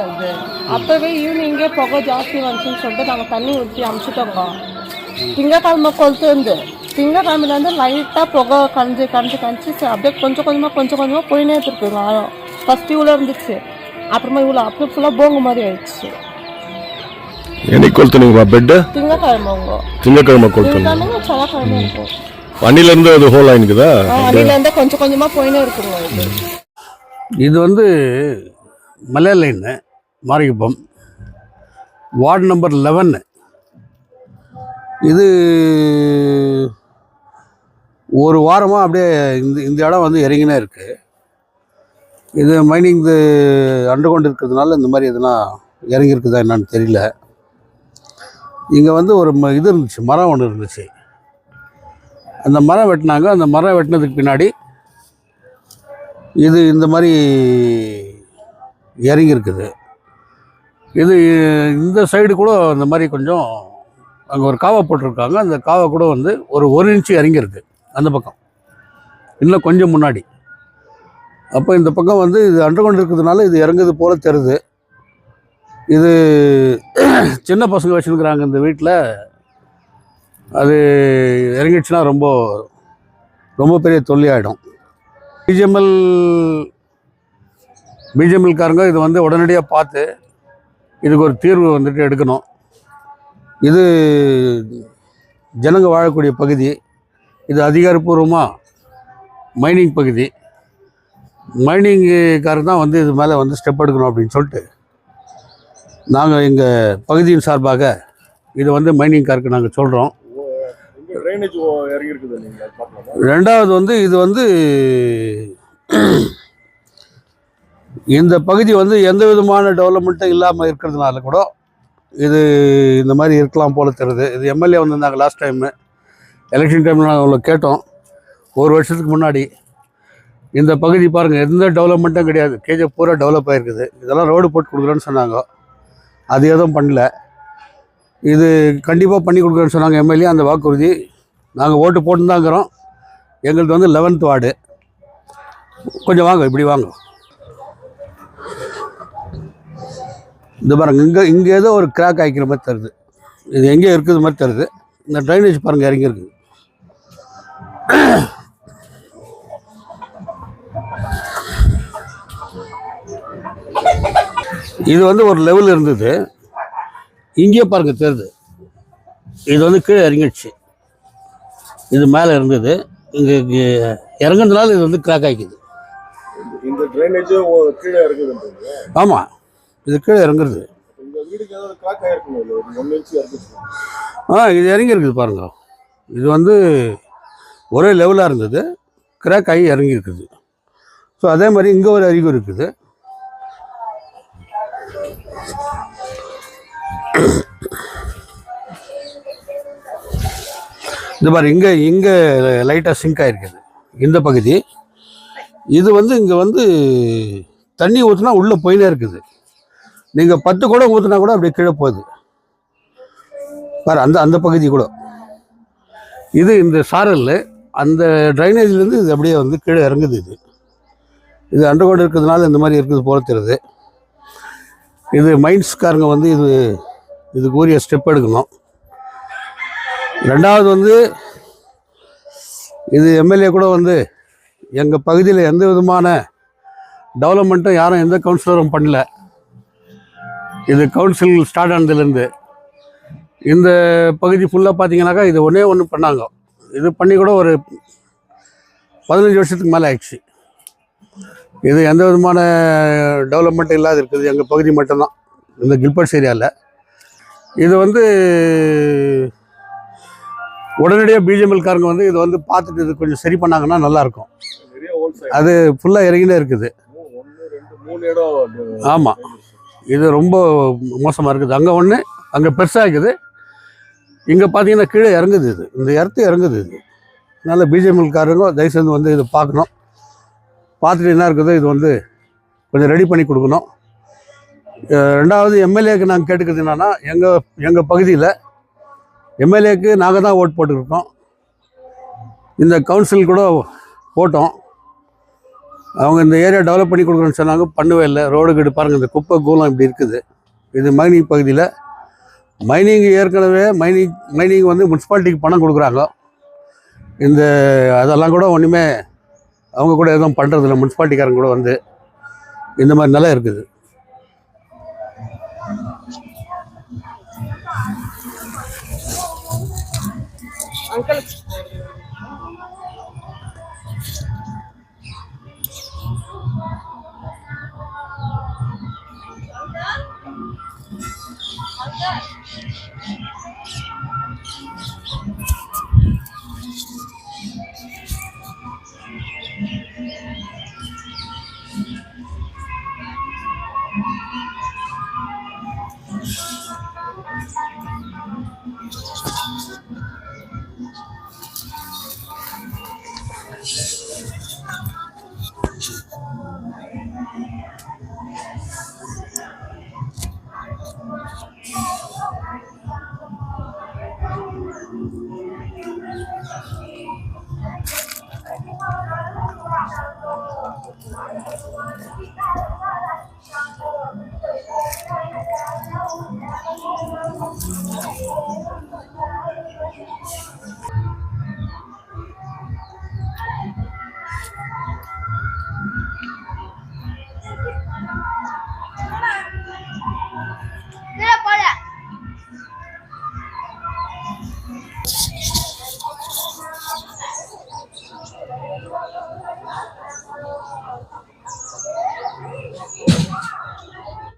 அது அப்பவே ஈவினிங்கே புகை ஜாஸ்தி வந்துச்சுன்னு சொல்லிட்டு நாங்கள் தண்ணி ஊற்றி அமுச்சிட்டோங்க. திங்கக்கிழமை கொளுத்து திங்கக்கிழமையிலேருந்து லைட்டாக புகை கணிச்சு அப்படியே கொஞ்சம் கொஞ்சமாக போயினே இருக்குங்க. ஆழம் ஃபர்ஸ்ட் இவ்வளோ இருந்துச்சு, அப்புறமா இவ்வளோ அப்படியே ஃபுல்லாக போங்க மாதிரி ஆயிடுச்சு. என்னைக்கு கொளுத்துனீங்களா பெட்டு? திங்கக்கிழமை கொளுத்துனீங்க. செவ்வாய்க்கிழமை இருக்கும். அணிலேருந்து அது ஹோல் ஆயிக்குதா? அணிலேருந்து கொஞ்சமாக போயினே இருக்குங்க. இது வந்து மலை லைன் மாரிகுப்பம் வார்டு நம்பர் 11. இது ஒரு வாரமாக அப்படியே இந்த இடம் வந்து இறங்கினே இருக்குது. இது மைனிங் அண்டு கொண்டு இருக்கிறதுனால இந்த மாதிரி எதுனா இறங்கியிருக்குதா என்னன்னு தெரியல. இங்கே வந்து ஒரு இது இருந்துச்சு, மரம் ஒன்று இருந்துச்சு. அந்த மரம் வெட்டினாங்க. அந்த மரம் வெட்டினதுக்கு பின்னாடி இது இந்த மாதிரி இறங்கியிருக்குது. இது இந்த சைடு கூட இந்த மாதிரி கொஞ்சம் அங்கே ஒரு காவை போட்டிருக்காங்க. அந்த காவை கூட வந்து ஒரு இன்ச்சு இறங்கியிருக்கு அந்த பக்கம், இன்னும் கொஞ்சம் முன்னாடி. அப்போ இந்த பக்கம் வந்து இது அண்டு கொண்டு இருக்கிறதுனால இது இறங்குது போல தெரியுது. இது சின்ன பசங்க வச்சுருக்குறாங்க இந்த வீட்டில். அது இறங்கிடுச்சுன்னா ரொம்ப ரொம்ப பெரிய தொல்லையாயிடும். பிஜிஎம்எல்காரங்க இது வந்து உடனடியாக பார்த்து இதுக்கு ஒரு தீர்வு வந்துட்டு எடுக்கணும். இது ஜனங்க வாழக்கூடிய பகுதி. இது அதிகாரப்பூர்வமாக மைனிங் பகுதி. மைனிங்காரர் தான் வந்து இது மேலே வந்து ஸ்டெப் எடுக்கணும் அப்படின்னு சொல்லிட்டு நாங்கள் எங்கள் பகுதியின் சார்பாக இது வந்து மைனிங்காருக்கு நாங்கள் சொல்கிறோம். ரெண்டாவது வந்து இது வந்து இந்த பகுதி வந்து எந்த விதமான டெவலப்மெண்ட்டும் இல்லாமல் இருக்கிறதுனால கூட இது இந்த மாதிரி இருக்கலாம் போல தெரியுது. இது எம்எல்ஏ வந்திருந்தாங்க லாஸ்ட் டைமு எலெக்ஷன் டைமில் நாங்கள் அவ்வளோ கேட்டோம். ஒரு வருஷத்துக்கு முன்னாடி இந்த பகுதி பாருங்கள், எந்த டெவலப்மெண்ட்டும் கிடையாது. கேஜிஎஃப் பூரா டெவலப் ஆகிருக்குது. இதெல்லாம் ரோடு போட்டு கொடுக்குறேன்னு சொன்னாங்க, அது எதுவும் பண்ணல. இது கண்டிப்பாக பண்ணி கொடுக்குறேன்னு சொன்னாங்க எம்எல்ஏ. அந்த வாக்குறுதி நாங்கள் ஓட்டு போட்டுருந்தாங்கிறோம். எங்களுக்கு வந்து 11th வார்டு. கொஞ்சம் வாங்க, இப்படி வாங்க. இந்த பாருங்க, இங்கே ஏதோ ஒரு கிராக் ஆகிக்கிற மாதிரி தருது. இது எங்கேயோ இருக்குது மாதிரி தருது. இந்த ட்ரைனேஜ் பாருங்கள் இறங்கி இருக்குது. இது வந்து ஒரு லெவல் இருந்தது, இங்கேயே பாருங்கள் தெரியுது. இது வந்து கீழே இறங்கிடுச்சு. இது மேலே இருந்தது, இங்கே இறங்குறதுனால இது வந்து கிராக் ஆகிக்குது. இந்த ட்ரைனேஜ் கீழே இறங்குது. ஆமாம், இது கீழே இறங்குறது. இது இறங்கி இருக்குது பாருங்க. இது வந்து ஒரே லெவலாக இருந்தது, கிராக் ஆகி இறங்கி இருக்குது. ஸோ அதே மாதிரி இங்கே ஒரு அறிவு இருக்குது. இந்த மாதிரி இங்கே லைட்டாக சிங்க் ஆகிருக்குது இந்த பகுதி. இது வந்து இங்கே வந்து தண்ணி ஊற்றுனா உள்ளே போயினே இருக்குது. நீங்கள் 10 கூட ஊற்றுனா கூட அப்படியே கீழே போகுது பாரு. அந்த பகுதி கூட இது இந்த சாரல் அந்த ட்ரைனேஜ்லேருந்து இது அப்படியே வந்து கீழே இறங்குது. இது அண்டர்கிரவுண்ட் இருக்கிறதுனால இந்த மாதிரி இருக்குது போல தெரியுது. இது மைன்ஸ்காரங்க வந்து இதுக்கு உரிய ஸ்டெப் எடுக்கணும். ரெண்டாவது வந்து இது எம்எல்ஏ கூட வந்து எங்கள் பகுதியில் எந்த விதமான டெவலப்மெண்ட்டும் யாரும் எந்த கவுன்சிலரும் பண்ணல. இது கவுன்சில் ஸ்டார்ட் ஆனதுலேருந்து இந்த பகுதி ஃபுல்லாக பார்த்தீங்கன்னாக்கா இது ஒன்று பண்ணாங்க. இது பண்ணி கூட ஒரு 15 வருஷத்துக்கு மேலே ஆயிடுச்சு. இது எந்த விதமான டெவலப்மெண்ட் இல்லாத இருக்குது எங்கள் பகுதி மட்டும்தான், இந்த கில்பர்ட்ஸ் ஏரியாவில். இது வந்து உடனடியாக பிஜிஎம்எல்காரங்க வந்து இது வந்து பார்த்துட்டு இது கொஞ்சம் சரி பண்ணாங்கன்னா நல்லாயிருக்கும். அது ஃபுல்லாக இறங்கினே இருக்குது. ஆமாம், இது ரொம்ப மோசமாக இருக்குது. அங்கே ஒன்று அங்கே பெருசாக இருக்குது, இங்கே பார்த்தீங்கன்னா கீழே இறங்குது. இந்த இடத்து இறங்குது. அதனால் பிஜிஎம்எல்காரங்க தயவுசெய்து வந்து இது பார்க்கணும். பார்த்துட்டு என்ன இருக்குதோ இது வந்து கொஞ்சம் ரெடி பண்ணி கொடுக்கணும். ரெண்டாவது எம்எல்ஏக்கு நாங்கள் கேட்டுக்கிறது என்னென்னா, எங்கள் பகுதியில் எம்எல்ஏக்கு நாங்கள் தான் ஓட் போட்டுருக்கோம். இந்த கவுன்சில் கூட போட்டோம். அவங்க இந்த ஏரியா டெவலப் பண்ணி கொடுக்குறேன்னு சொன்னாங்க, பண்ணவே இல்லை. ரோடு கிட்ட பாருங்கள், இந்த குப்பை கூலம் இப்படி இருக்குது. இது மைனிங் பகுதியில். மைனிங் ஏற்கனவே மைனிங் வந்து முனிசிபாலிட்டிக்கு பணம் கொடுக்குறாங்க. இந்த அதெல்லாம் கூட ஒன்றுமே அவங்க கூட எதுவும் பண்ணுறதில்ல. முனிசிபாலிட்டிக்காரங்க கூட வந்து இந்த மாதிரி நிலை இருக்குது. அங்கிள்